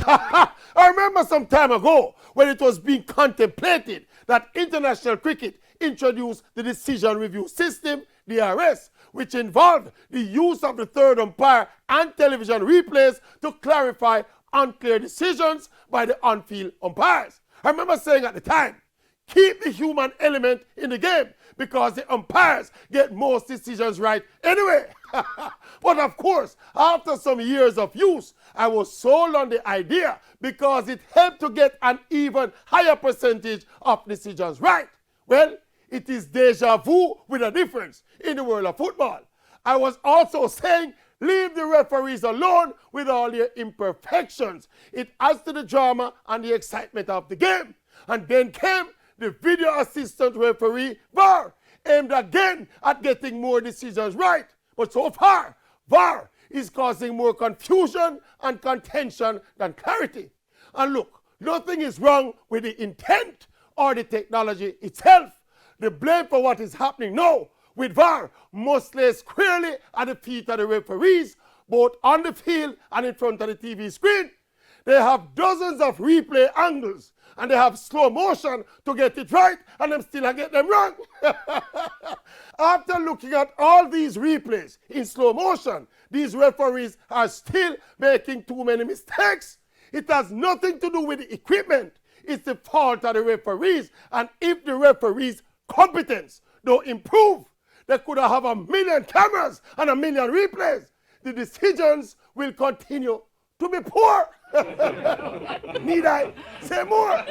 I remember some time ago when it was being contemplated that international cricket introduced the decision review system, DRS, which involved the use of the third umpire and television replays to clarify unclear decisions by the on-field umpires. I remember saying at the time, keep the human element in the game because the umpires get most decisions right anyway. But of course, after some years of use, I was sold on the idea because it helped to get an even higher percentage of decisions right. Well, it is deja vu with a difference in the world of football. I was also saying, leave the referees alone with all their imperfections. It adds to the drama and the excitement of the game. And then came the video assistant referee, VAR, aimed again at getting more decisions right. But so far, VAR is causing more confusion and contention than clarity. And look, nothing is wrong with the intent or the technology itself. The blame for what is happening now with VAR must lay squarely at the feet of the referees, both on the field and in front of the TV screen. They have dozens of replay angles and they have slow motion to get it right, and them still get them wrong. After looking at all these replays in slow motion, these referees are still making too many mistakes. It has nothing to do with the equipment. It's the fault of the referees. And if the referees' competence don't improve, they could have 1 million cameras and 1 million replays. The decisions will continue to be poor. Need I say more?